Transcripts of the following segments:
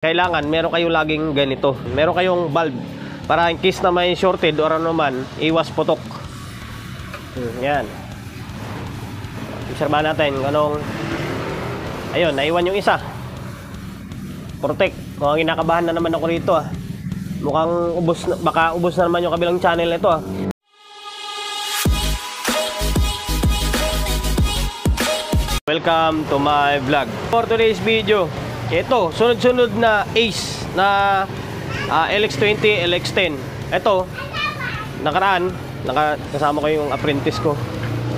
Kailangan meron kayong laging ganito, meron kayong valve para in case na may shorted or ano man, iwas putok. Yan. Obserbahan natin ganong, ayun, naiwan yung isa. Protect. Mukhang kinakabahan na naman ako rito mukhang ubos na, baka ubos na naman yung kabilang channel nito Welcome to my vlog. For today's video, ito, sunod-sunod na Ace na LX20, LX10. Ito, nakaraan, kasama ko yung apprentice ko.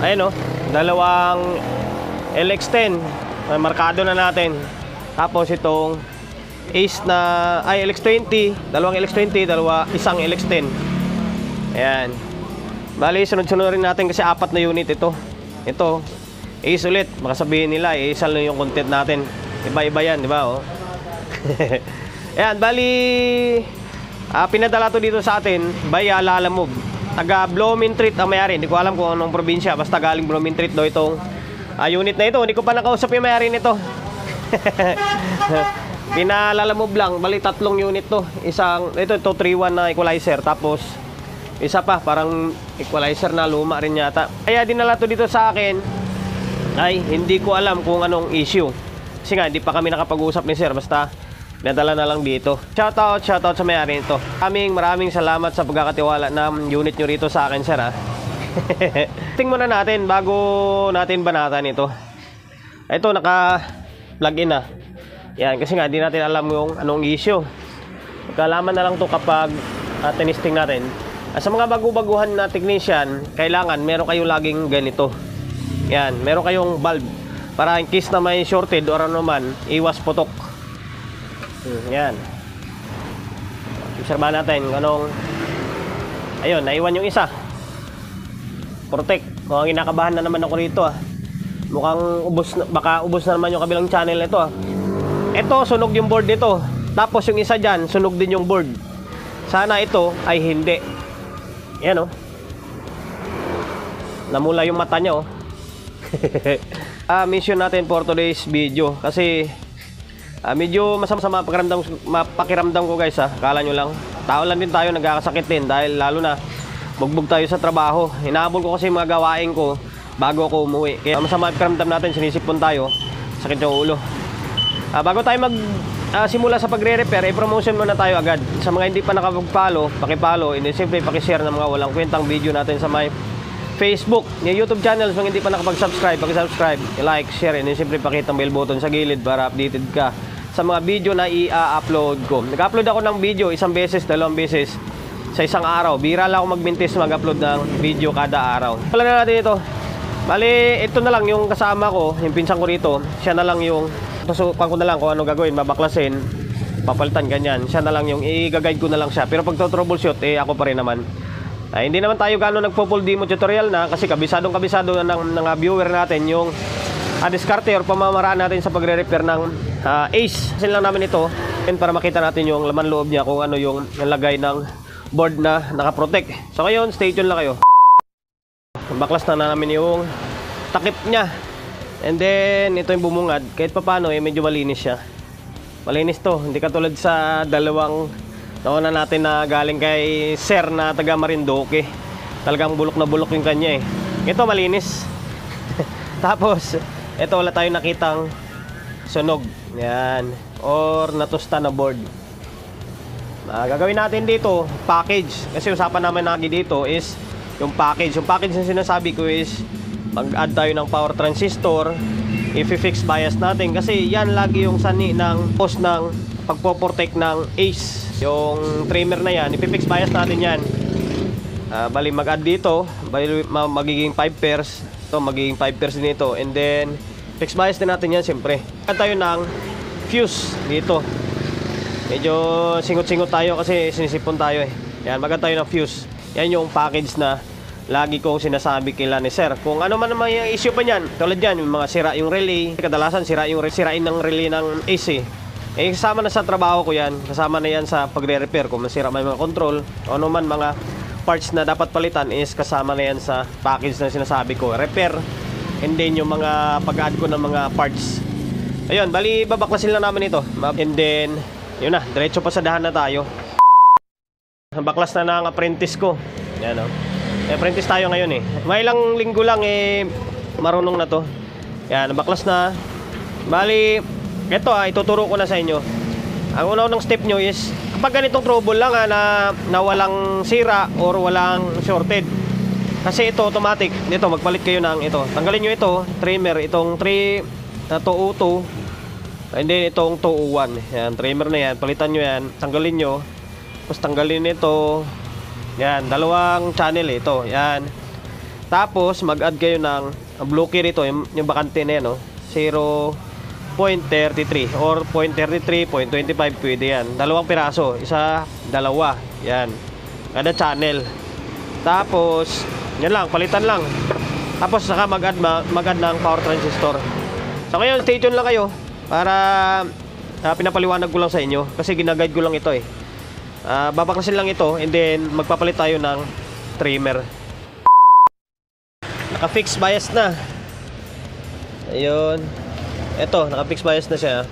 Ayan dalawang LX10, markado na natin. Tapos itong Ace na, LX20, dalawang LX20, isang LX10. Ayan. Bali, sunod-sunod rin natin kasi 4 na unit ito. Ito, Ace ulit. Baka sabihin nila, isa lang yung content natin. Iba-iba yan, di ba? Ayan, bali pinadala to dito sa atin by Lalamove. Taga Bloomingtreet ang may-ari. Hindi ko alam kung anong probinsya. Basta galing Bloomingtreet daw itong unit na ito. Hindi ko pa nakausap yung may-ari nito. Pinalalamove lang. Bali 3 unit to. Ito 3-1 na equalizer. Tapos isa pa parang equalizer na luma rin yata. Kaya dinala to dito sa akin. Ay hindi ko alam kung anong issue. Kasi nga, hindi pa kami nakapag-uusap ni sir. Basta, nadala na lang dito. Shoutout sa may-ari nito. Maraming salamat sa pagkakatiwala ng unit nyo rito sa akin, sir, Tingnan muna natin bago natin banatan ito. Ito, naka-plug in na. Yan, kasi nga, hindi natin alam yung anong issue. Magkalaman na lang to kapag tinisting natin. Sa mga bago-baguhan na technician, kailangan meron kayong laging ganito. Yan, meron kayong valve para in case na may shorted or ano man, iwas putok. Yan. Obserbahan natin ganong, ayun, naiwan yung isa. Protect. Mukhang kinakabahan na naman ako rito mukhang ubos na, baka ubos na naman yung kabilang channel nito Ito, sunog yung board nito. Tapos yung isa dyan, sunog din yung board. Sana ito ay hindi. Yan namula yung mata niya mission natin for today's video kasi medyo masama mapakiramdam ko guys Akala nyo lang, tao lang din tayo, nagkakasakit din dahil lalo na bugbog tayo sa trabaho. Hinahabol ko kasi mga gawain ko bago ako umuwi. Kaya masama pakiramdam natin, sinisipon tayo, sakit yung ulo. Bago tayo simula sa pagre-repair, i-promotion muna tayo agad. Sa mga hindi pa nakapag-follow, paki-follow, and siyempre paki-share ng mga walang kwentang video natin sa my Facebook, yung YouTube channel. Kung hindi pa nakapag-subscribe, paki-subscribe, i-like, share, and siyempre pakita ang bell button sa gilid para updated ka sa mga video na i-upload ko. Nag-upload ako ng video 1 beses, 2 beses sa isang araw. Bira lang ako mag-mintis mag-upload ng video kada araw. Wala na natin ito. Bali, ito na lang yung kasama ko, yung pinsan ko rito. Siya na lang yung, pasukan ko na lang kung ano gagawin, babaklasin, papalitan, ganyan. Siya na lang yung, i-guide ko na lang siya. Pero pag troubleshoot, ako pa rin naman. Hindi naman tayo gano'n nagpo-full demo tutorial na kasi kabisado na ng viewer natin yung diskarte or pamamaraan natin sa pagre-repair ng Ace. Kasi lang namin ito para makita natin yung laman loob niya, kung ano yung nalagay ng board na nakaprotect. So ngayon, stay tuned lang kayo. Baklas na namin yung takip niya. And then, ito yung bumungad. Kahit papano, medyo malinis siya. Malinis to. Hindi katulad sa dalawang nauna natin na galing kay sir na taga Marinduque. Talagang bulok na bulok yung kanya Ito malinis. Tapos ito wala tayong nakitang sunog. Yan. Or natusta na board. Gagawin natin dito package. Kasi usapan naman lagi dito is yung package. Yung package na sinasabi ko is mag-add tayo ng power transistor, i-fix bias natin. Kasi yan lagi yung sani ng post ng pagpo-protect ng Ace. Yung trimmer na yan, ipifix bias natin yan. Bali mag-add dito, bali magiging 5 pairs. Ito magiging 5 pairs din ito. And then fix bias din natin yan siyempre. Mag-add tayo ng fuse dito. Medyo singot-singot tayo kasi sinisipon tayo Yan, mag-add tayo ng fuse. Yan yung package na lagi kong sinasabi kila ni sir. Kung ano man naman yung issue pa niyan, tulad yan, yung mga sira yung relay. Kadalasan sirain ng relay ng AC. Kasama na sa trabaho ko yan. Kasama na yan sa pagre-repair. Kung masira may mga control o ano man mga parts na dapat palitan is kasama na yan sa package na sinasabi ko. Repair and then yung mga pag-add ko ng mga parts. Ayun, bali babaklasin lang namin ito. And then Yun na, diretso pa sa dahan na tayo. Baklas na ng apprentice ko. Yan o. Apprentice tayo ngayon eh. May ilang linggo lang eh, marunong na to. Yan, baklas na. Bali, ito ituturo ko na sa inyo. Ang unang step nyo is, kapag ganitong trouble lang na walang sira or walang shorted. Kasi ito automatic. Dito, magpalit kayo ng ito. Tanggalin nyo ito, trimmer. Itong 3 na 202. And then itong 201. Yan, trimmer na yan. Palitan nyo yan. Tanggalin nyo. Tapos tanggalin ito. Yan, dalawang channel ito. Yan. Tapos mag-add kayo ng blue key rito. Yung bakante na yan, no? 0.33 or 0.33, 0.25 pwede yan. Dalawang piraso. Isa, dalawa. Yan. Kada channel. Tapos, yan lang. Palitan lang. Tapos saka mag-add ng power transistor. So ngayon, stay tuned lang kayo. Para pinapaliwanag ko lang sa inyo. Kasi ginaguide ko lang ito eh. Babaklasin lang ito. And then magpapalit tayo ng trimmer. Naka-fix bias na. Ayun. Ito, naka-fix bias na siya.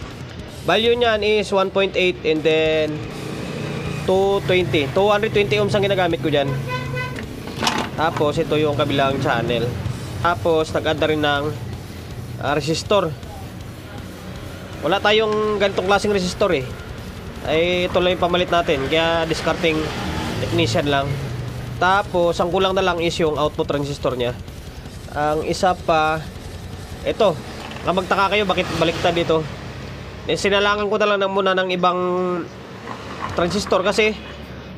Value niyan is 1.8 and then 220. 220 ohms ang ginagamit ko dyan. Tapos ito yung kabilang channel. Tapos nag-add na rin ng resistor. Wala tayong ganitong klaseng resistor eh. Ay ito lang yung pamalit natin. Kaya discarding technician lang. Tapos ang kulang na lang is yung output transistor nya. Ang isa pa, ito. Magtaka kayo bakit baliktad dito. Sinalangan ko na lang muna ng ibang transistor kasi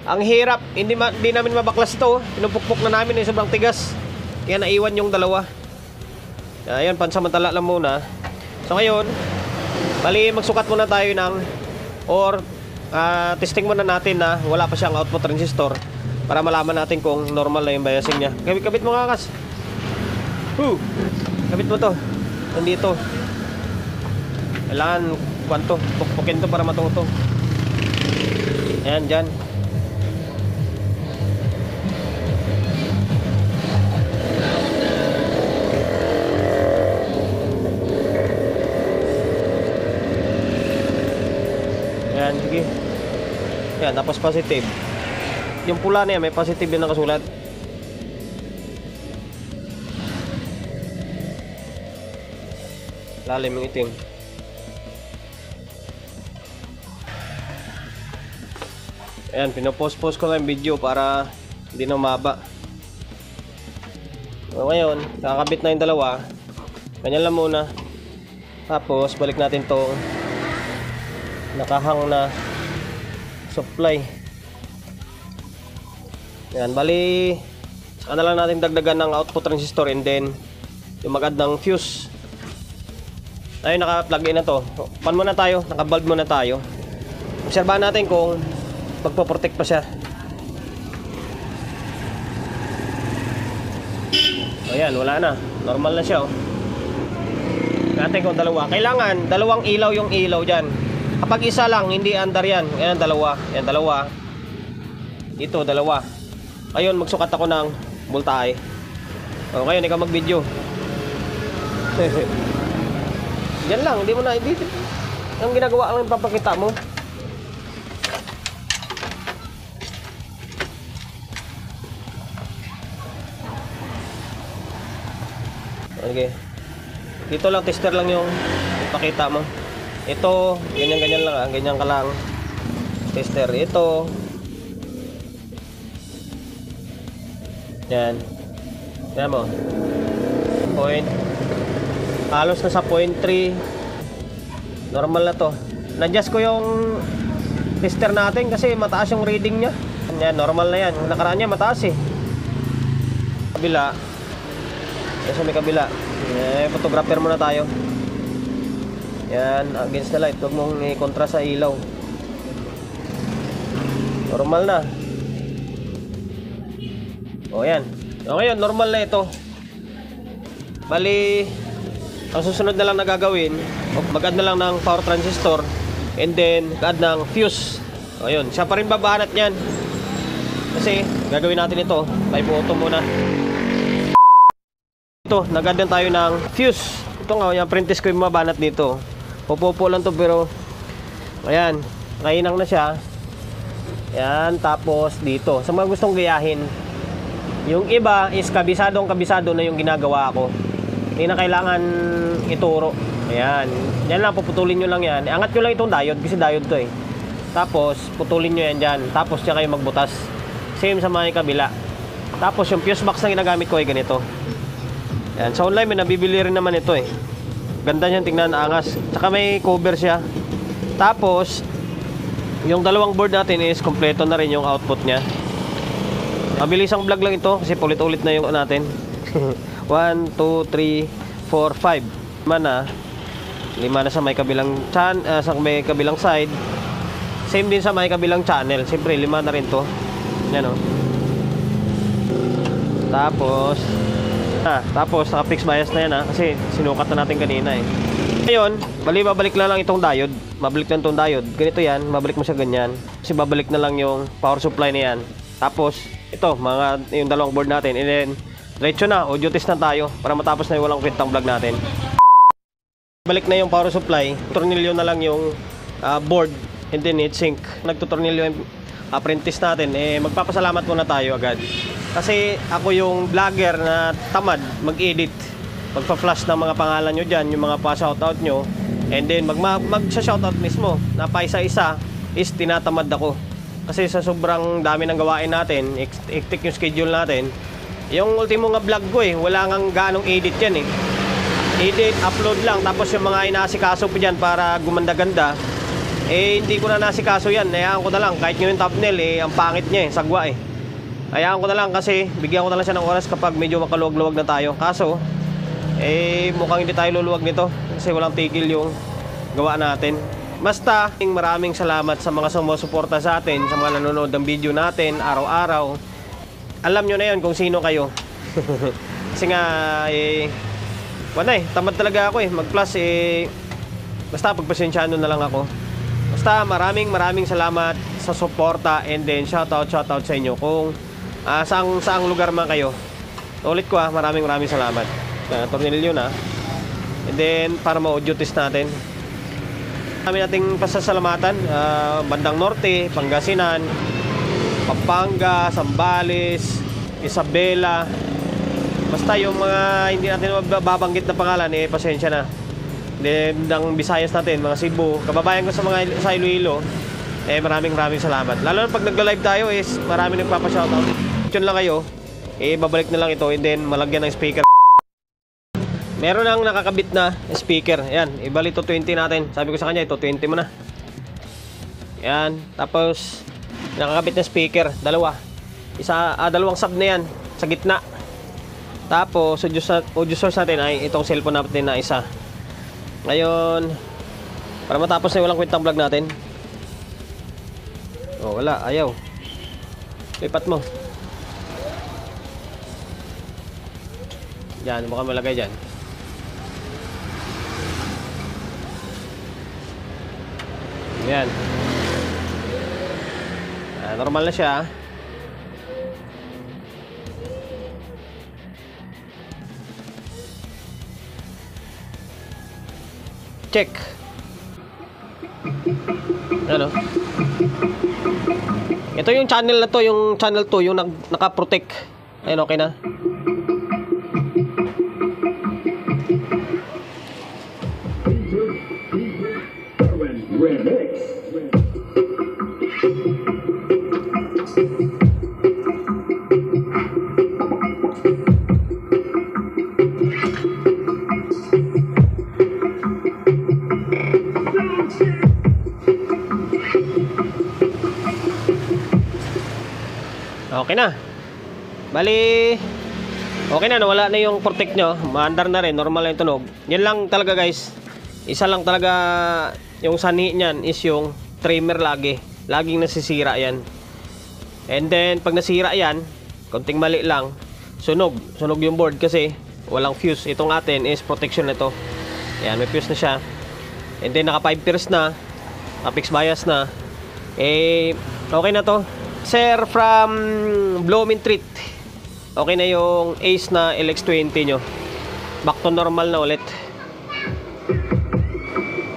ang hirap. Hindi namin mabaklas ito. Pinupukpok na namin eh, sobrang tigas. Kaya naiwan yung dalawa. Ayan, pansamantala lang muna. So ngayon, bali magsukat muna tayo ng or testing muna natin na wala pa siyang output transistor para malaman natin kung normal na yung biasing niya. Kabit mo nga kas. Kabit mo to. Nandito. Kailangan kwanto, pukpukin to para matuto. Ayan, dyan. Ayan, sige. Ayan, tapos positive. Yung pula na yan, may positive din nakasulat. Lalim yung itim. Ayan, pinopost-post ko lang yung video para hindi na umaba. So, ngayon, nakakabit na yung dalawa. Ganyan lang muna. Tapos, balik natin tong nakahang na supply. Yan, bali saka na lang natin dagdagan ng output transistor and then yung mag-add ng fuse. Ayun, naka-plug in na to. Pan muna tayo, naka-bulb muna tayo. Obserbahan natin kung magpo-protect pa siya. Ayan, wala na. Normal na siya, oh. Natin kung dalawa. Kailangan dalawang ilaw yung ilaw dyan. Kapag isa lang, hindi andar yan. Ayan, dalawa. Ayan, dalawa. Dito, dalawa. Ayun, magsukat ako ng voltahe. O, ngayon, ikaw mag-video. Yan lang, hindi mo na, hindi. Ang ginagawa lang yung papakita mo. Okay. Dito lang, tester lang yung ipakita mo. Ito, ganyan-ganyan lang, ganyan ka lang. Tester, ito. Yan. Yan mo. Point. Halos na sa 0.3. Normal na to. Na-adjust ko yung tester natin kasi mataas yung reading nya. Yan, normal na yan. Yung nakaraan niya mataas eh. Kabila. Yan sa may kabila. Photographer muna tayo. Yan, against the light. Huwag mong i-kontra sa ilaw. Normal na. O yan. O ngayon, normal na ito. Bali, ang susunod na lang na gagawin, mag-add na lang ng power transistor and then mag-add ng fuse. O yun, siya pa rin babanat yan. Kasi, gagawin natin ito. 5 auto muna. Ito, nag-add na tayo ng fuse. Ito nga, yung apprentice ko yung mabanat dito. Popo lang to pero ayan, nakainang na siya. Yan, tapos dito sa mga gustong gayahin, yung iba is kabisadong kabisado na yung ginagawa ko, hindi na kailangan ituro. Ayan, yan lang, puputulin nyo lang yan, angat nyo lang itong diode kasi diode to eh. Tapos putulin nyo yan dyan, tapos siya kayo magbutas. Same sa mga kabila. Tapos yung fuse box na ginagamit ko ay ganito. Yan, sa online may nabibili rin naman ito eh. Ganda niyan, tingnan, angas. Tsaka may cover siya. Tapos yung dalawang board natin is kompleto na rin yung output niya. Mabilisang vlog lang ito kasi ulit-ulit na yung natin. 1, 2, 3, 4, 5 mana. 5 na sa may kabilang sa may kabilang side. Same din sa may kabilang channel. Siyempre 5 na rin to. Yan o. Tapos naka-fix bias na yan kasi sinukat na natin kanina eh. Ngayon, babalik na lang itong diode. Babalik na itong diode. Ganito yan, babalik mo siya ganyan. Kasi babalik na lang yung power supply na yan. Tapos, ito, yung dalawang board natin. And then, diretso na, audio test na tayo para matapos na yung walang kwentang vlog natin. Balik na yung power supply. Tornilyo na lang yung board. And then, heatsink. Nagtutornilyo yung apprentice natin. Magpapasalamat muna tayo agad. Kasi ako yung vlogger na tamad mag-edit. Magpa-flash ng mga pangalan nyo dyan, yung mga pa-shoutout nyo. And then mag-shoutout mismo. Na paisa-isa is tinatamad ako. Kasi sa sobrang dami ng gawain natin, hectic yung schedule natin. Yung ultimo nga vlog ko wala ngang ganong edit yan edit, upload lang. Tapos yung mga inaasikaso po dyan para gumanda-ganda, hindi ko na nasikaso yan. Hayaan ko na lang, kahit yung thumbnail ang pangit niya sagwa hayaan ko na lang kasi bigyan ko na lang siya ng oras kapag medyo makaluwag-luwag na tayo. Kaso mukhang hindi tayo luluwag nito kasi walang tigil yung gawa natin. Basta maraming salamat sa mga sumusuporta sa atin, sa mga nanonood ng video natin araw-araw. Alam nyo na yun kung sino kayo. Kasi nga tamad talaga ako mag-plus basta pagpasensyaan na lang ako. Basta maraming salamat sa suporta. And then shoutout sa inyo kung saang lugar man kayo. Ulit ko maraming salamat. Tornilyo na. And then para ma-audio test natin, kami nating pasasalamatan bandang norte, Pangasinan, Pampanga, Zambales, Isabela. Basta yung mga hindi natin mababanggit na pangalan pasensya na. Then ng Visayas natin, mga Cebu, kababayan ko sa Iloilo, maraming salamat. Lalo na pag nagla-live tayo marami nagpapa-shoutout. Yun lang kayo, babalik na lang ito and then malagyan ng speaker. Meron nang nakakabit na speaker. Ayan, ibali ito 20 natin. Sabi ko sa kanya, ito 20 mo na. Ayan, tapos nakakabit na speaker, dalawang sub na yan sa gitna. Tapos audio source natin ay itong cellphone natin na isa. Ngayon, para matapos na yung walang kwentang vlog natin. Wala, ayaw. Lipat mo. Yan, baka malagay dyan. Yan. Normal na siya. Check. Ano? Ito yung channel na to, yung channel 2, yung naka-protect. Ayun, okay na. Okay na. Bali, okay na, nawala na yung protect nyo. Maandar na rin, normal na yung tunog. Yan lang talaga guys. Isa lang talaga yung sanhi niyan is yung trimmer lagi. Laging nasisira yan. And then, pag nasira yan, konting mali lang, sunog yung board kasi walang fuse. Itong atin is protection na ito. Ayan, may fuse na siya. And then, naka 5 pairs na. Naka fixed bias na. Okay na to. Sir, from Blooming Treat, okay na yung Ace na LX20 nyo. Back to normal na ulit.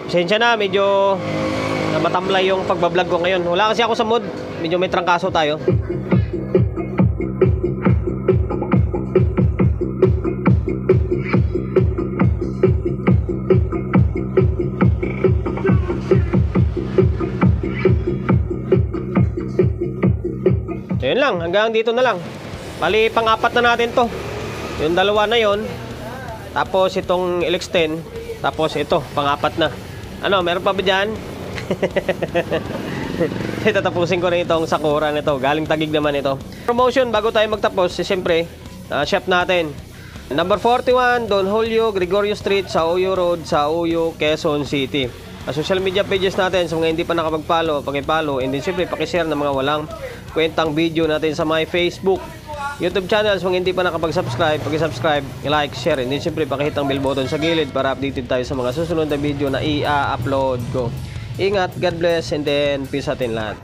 Pasensya na, medyo na matamlay yung pagbablog ko ngayon. Wala kasi ako sa mood. Medyo may trangkaso tayo. So yun lang, hanggang dito na lang. Bali, pang-apat na natin to. Yung dalawa na yon. Tapos itong LX10. Tapos ito, pang-apat na. Ano, meron pa ba dyan? Tatapusin ko na itong Sakura nito. Galing Taguig naman ito. Promotion, bago tayo magtapos, siyempre, shop natin. Number 41, Don Julio, Gregorio Street, sa Uyo Road, sa Uyo, Quezon City. Social media pages natin, sa mga hindi pa nakapag-follow, paki-follow, and then siyempre paki-share ng mga walang kwentang video natin sa my Facebook, YouTube channels. Mga hindi pa nakapag-subscribe, paki-subscribe, i-like, share, and then siyempre paki-hit ang bell button sa gilid para updated tayo sa mga susunod na video na i-upload ko. Ingat, God bless, and then peace atin lahat.